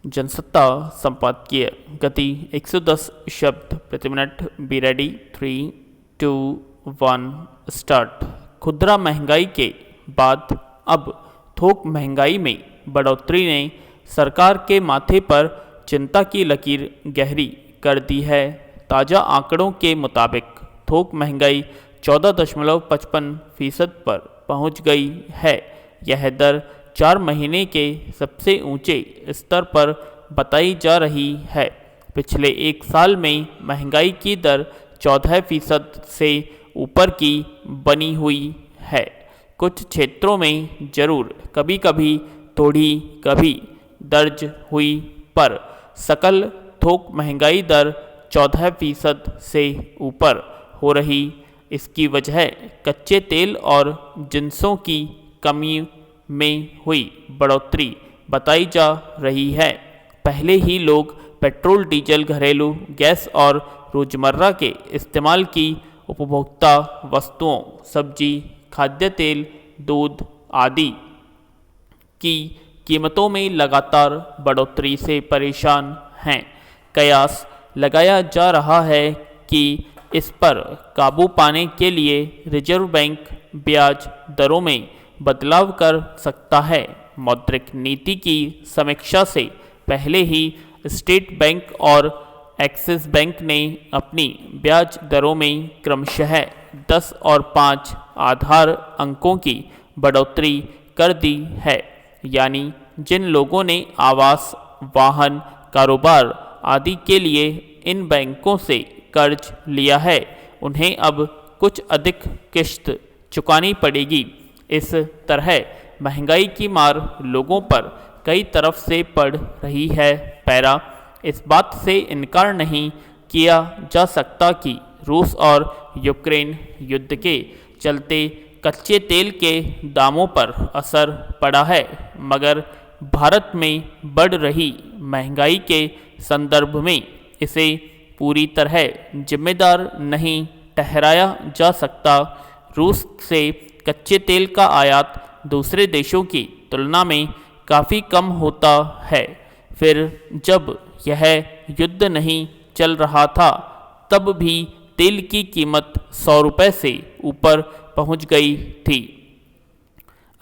जनसत्ता संपादकीय गति 110 शब्द प्रति मिनट। Be ready 3, 2, 1 start. खुदरा महंगाई के बाद अब थोक महंगाई में बढ़ोतरी ने सरकार के माथे पर चिंता की लकीर गहरी कर दी है। ताज़ा आंकड़ों के मुताबिक थोक महंगाई 14.55% पर पहुंच गई है। यह दर 4 महीने के सबसे ऊंचे स्तर पर बताई जा रही है। पिछले एक साल में महंगाई की दर 14% से ऊपर की बनी हुई है। कुछ क्षेत्रों में जरूर कभी कभी थोड़ी कभी दर्ज हुई, पर सकल थोक महंगाई दर 14% से ऊपर हो रही। इसकी वजह कच्चे तेल और जिंसों की कमी में हुई बढ़ोतरी बताई जा रही है। पहले ही लोग पेट्रोल, डीजल, घरेलू गैस और रोज़मर्रा के इस्तेमाल की उपभोक्ता वस्तुओं, सब्जी, खाद्य तेल, दूध आदि की कीमतों में लगातार बढ़ोतरी से परेशान हैं। कयास लगाया जा रहा है कि इस पर काबू पाने के लिए रिजर्व बैंक ब्याज दरों में बदलाव कर सकता है। मौद्रिक नीति की समीक्षा से पहले ही स्टेट बैंक और एक्सिस बैंक ने अपनी ब्याज दरों में क्रमशः 10 और 5 आधार अंकों की बढ़ोतरी कर दी है। यानी जिन लोगों ने आवास, वाहन, कारोबार आदि के लिए इन बैंकों से कर्ज लिया है, उन्हें अब कुछ अधिक किश्त चुकानी पड़ेगी। इस तरह महंगाई की मार लोगों पर कई तरफ से पड़ रही है। पैरा इस बात से इनकार नहीं किया जा सकता कि रूस और यूक्रेन युद्ध के चलते कच्चे तेल के दामों पर असर पड़ा है, मगर भारत में बढ़ रही महंगाई के संदर्भ में इसे पूरी तरह जिम्मेदार नहीं ठहराया जा सकता। रूस से कच्चे तेल का आयात दूसरे देशों की तुलना में काफ़ी कम होता है। फिर जब यह युद्ध नहीं चल रहा था, तब भी तेल की कीमत 100 रुपये से ऊपर पहुंच गई थी।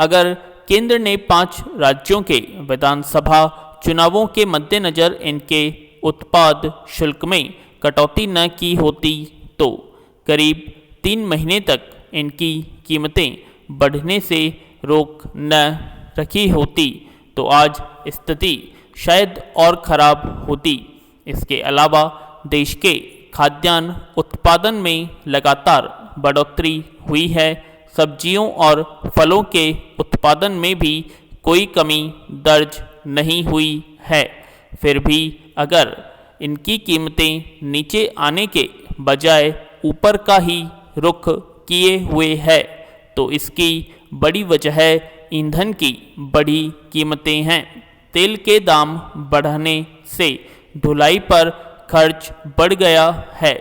अगर केंद्र ने 5 राज्यों के विधानसभा चुनावों के मद्देनज़र इनके उत्पाद शुल्क में कटौती न की होती, तो करीब 3 महीने तक इनकी कीमतें बढ़ने से रोक न रखी होती, तो आज स्थिति शायद और ख़राब होती। इसके अलावा देश के खाद्यान्न उत्पादन में लगातार बढ़ोतरी हुई है। सब्जियों और फलों के उत्पादन में भी कोई कमी दर्ज नहीं हुई है। फिर भी अगर इनकी कीमतें नीचे आने के बजाय ऊपर का ही रुख किए हुए है, तो इसकी बड़ी वजह ईंधन की बढ़ी कीमतें हैं। तेल के दाम बढ़ने से ढुलाई पर खर्च बढ़ गया है,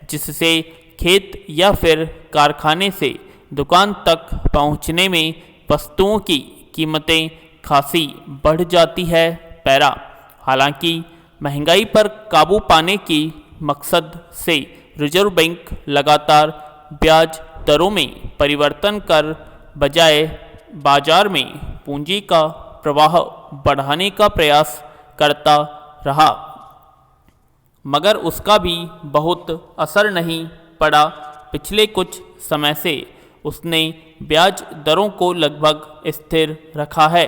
जिससे खेत या फिर कारखाने से दुकान तक पहुंचने में वस्तुओं की कीमतें खासी बढ़ जाती है। पैरा हालांकि महंगाई पर काबू पाने की मकसद से रिजर्व बैंक लगातार ब्याज दरों में परिवर्तन कर बजाय बाजार में पूंजी का प्रवाह बढ़ाने का प्रयास करता रहा, मगर उसका भी बहुत असर नहीं पड़ा। पिछले कुछ समय से उसने ब्याज दरों को लगभग स्थिर रखा है।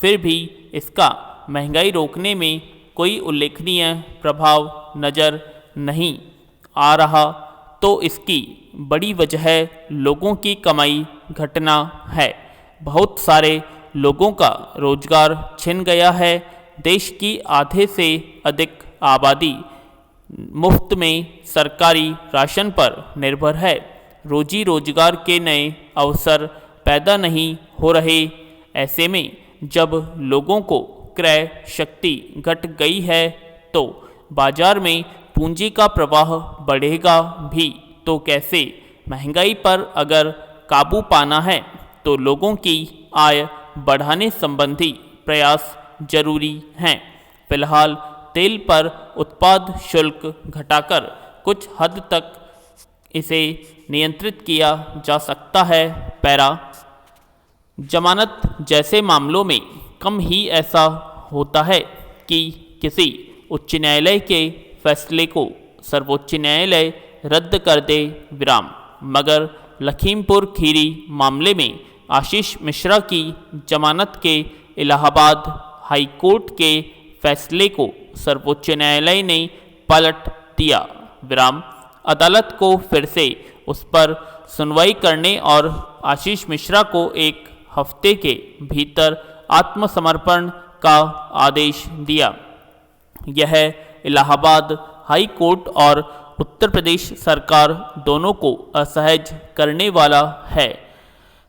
फिर भी इसका महंगाई रोकने में कोई उल्लेखनीय प्रभाव नज़र नहीं आ रहा, तो इसकी बड़ी वजह लोगों की कमाई घटना है। बहुत सारे लोगों का रोजगार छिन गया है। देश की आधे से अधिक आबादी मुफ्त में सरकारी राशन पर निर्भर है। रोजी रोजगार के नए अवसर पैदा नहीं हो रहे। ऐसे में जब लोगों को क्रय शक्ति घट गई है, तो बाजार में पूंजी का प्रवाह बढ़ेगा भी तो कैसे। महंगाई पर अगर काबू पाना है, तो लोगों की आय बढ़ाने संबंधी प्रयास जरूरी हैं। फिलहाल तेल पर उत्पाद शुल्क घटाकर कुछ हद तक इसे नियंत्रित किया जा सकता है। पैरा, जमानत जैसे मामलों में कम ही ऐसा होता है कि किसी उच्च न्यायालय के फैसले को सर्वोच्च न्यायालय रद्द कर दे विराम। मगर लखीमपुर खीरी मामले में आशीष मिश्रा की जमानत के इलाहाबाद हाई कोर्ट के फैसले को सर्वोच्च न्यायालय ने पलट दिया विराम। अदालत को फिर से उस पर सुनवाई करने और आशीष मिश्रा को एक हफ्ते के भीतर आत्मसमर्पण का आदेश दिया। यह इलाहाबाद हाई कोर्ट और उत्तर प्रदेश सरकार दोनों को असहज करने वाला है।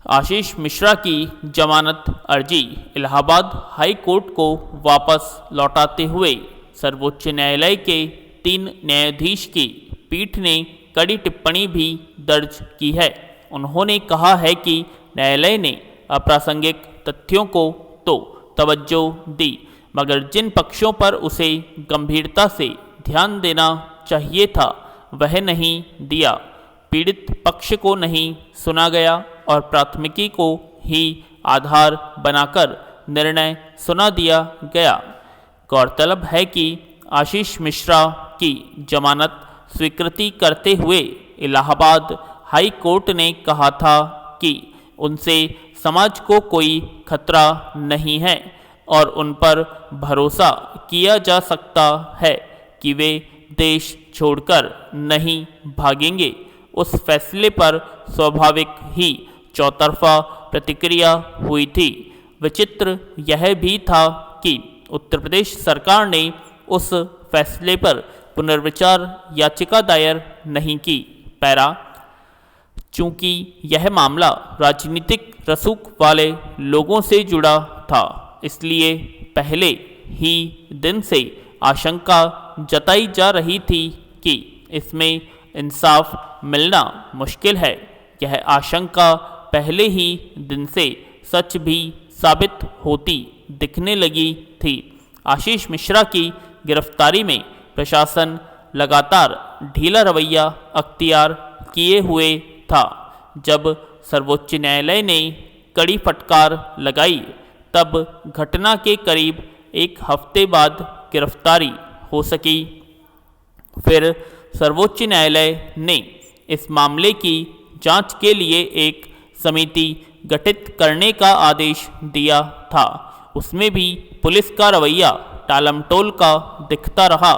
आशीष मिश्रा की जमानत अर्जी इलाहाबाद हाई कोर्ट को वापस लौटाते हुए सर्वोच्च न्यायालय के 3 न्यायाधीश की पीठ ने कड़ी टिप्पणी भी दर्ज की है। उन्होंने कहा है कि न्यायालय ने अप्रासंगिक तथ्यों को तो तवज्जो दी, मगर जिन पक्षों पर उसे गंभीरता से ध्यान देना चाहिए था वह नहीं दिया। पीड़ित पक्ष को नहीं सुना गया और प्राथमिकी को ही आधार बनाकर निर्णय सुना दिया गया। गौरतलब है कि आशीष मिश्रा की जमानत स्वीकृति करते हुए इलाहाबाद हाई कोर्ट ने कहा था कि उनसे समाज को कोई खतरा नहीं है और उन पर भरोसा किया जा सकता है कि वे देश छोड़कर नहीं भागेंगे। उस फैसले पर स्वाभाविक ही चौतरफा प्रतिक्रिया हुई थी। विचित्र यह भी था कि उत्तर प्रदेश सरकार ने उस फैसले पर पुनर्विचार याचिका दायर नहीं की। पैरा, चूंकि यह मामला राजनीतिक रसूख वाले लोगों से जुड़ा था, इसलिए पहले ही दिन से आशंका जताई जा रही थी कि इसमें इंसाफ मिलना मुश्किल है। यह आशंका पहले ही दिन से सच भी साबित होती दिखने लगी थी। आशीष मिश्रा की गिरफ्तारी में प्रशासन लगातार ढीला रवैया अख्तियार किए हुए था। जब सर्वोच्च न्यायालय ने कड़ी फटकार लगाई तब घटना के करीब 1 हफ्ते बाद गिरफ्तारी हो सकी। फिर सर्वोच्च न्यायालय ने इस मामले की जांच के लिए एक समिति गठित करने का आदेश दिया था। उसमें भी पुलिस का रवैया टालमटोल का दिखता रहा।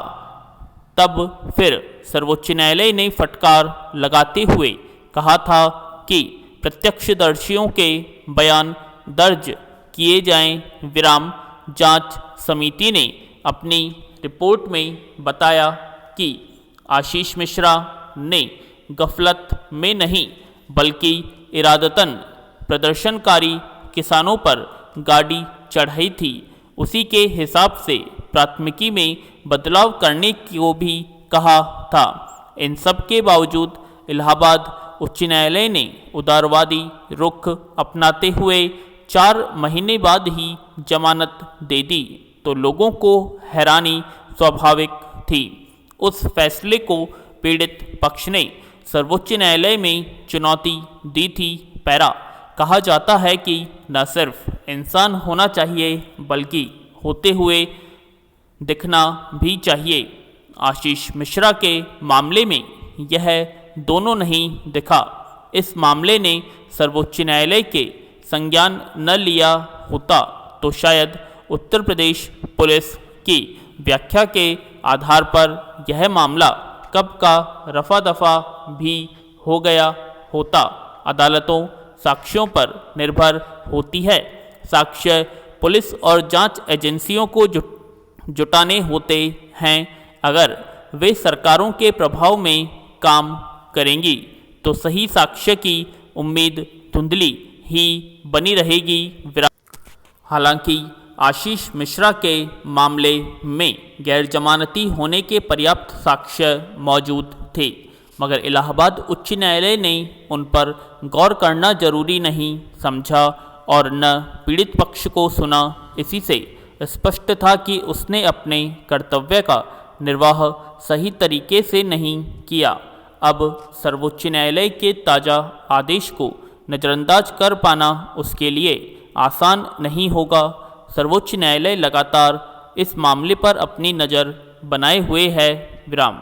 तब फिर सर्वोच्च न्यायालय ने फटकार लगाते हुए कहा था कि प्रत्यक्षदर्शियों के बयान दर्ज किए जाएं विराम। जांच समिति ने अपनी रिपोर्ट में बताया कि आशीष मिश्रा ने गफलत में नहीं बल्कि इरादतन प्रदर्शनकारी किसानों पर गाड़ी चढ़ाई थी। उसी के हिसाब से प्राथमिकी में बदलाव करने को भी कहा था। इन सब के बावजूद इलाहाबाद उच्च न्यायालय ने उदारवादी रुख अपनाते हुए 4 महीने बाद ही जमानत दे दी, तो लोगों को हैरानी स्वाभाविक थी। उस फैसले को पीड़ित पक्ष ने सर्वोच्च न्यायालय में चुनौती दी थी। पैरा, कहा जाता है कि न सिर्फ इंसान होना चाहिए बल्कि होते हुए दिखना भी चाहिए। आशीष मिश्रा के मामले में यह दोनों नहीं दिखा। इस मामले ने सर्वोच्च न्यायालय के संज्ञान न लिया होता तो शायद उत्तर प्रदेश पुलिस की व्याख्या के आधार पर यह मामला कब का रफा दफा भी हो गया होता। अदालतों साक्ष्यों पर निर्भर होती है। साक्ष्य पुलिस और जांच एजेंसियों को जुटाने होते हैं। अगर वे सरकारों के प्रभाव में काम करेंगी तो सही साक्ष्य की उम्मीद धुंधली ही बनी रहेगी। हालांकि आशीष मिश्रा के मामले में गैर जमानती होने के पर्याप्त साक्ष्य मौजूद थे, मगर इलाहाबाद उच्च न्यायालय ने उन पर गौर करना जरूरी नहीं समझा और न पीड़ित पक्ष को सुना। इसी से स्पष्ट था कि उसने अपने कर्तव्य का निर्वाह सही तरीके से नहीं किया। अब सर्वोच्च न्यायालय के ताज़ा आदेश को नज़रअंदाज कर पाना उसके लिए आसान नहीं होगा। सर्वोच्च न्यायालय लगातार इस मामले पर अपनी नज़र बनाए हुए है। विराम।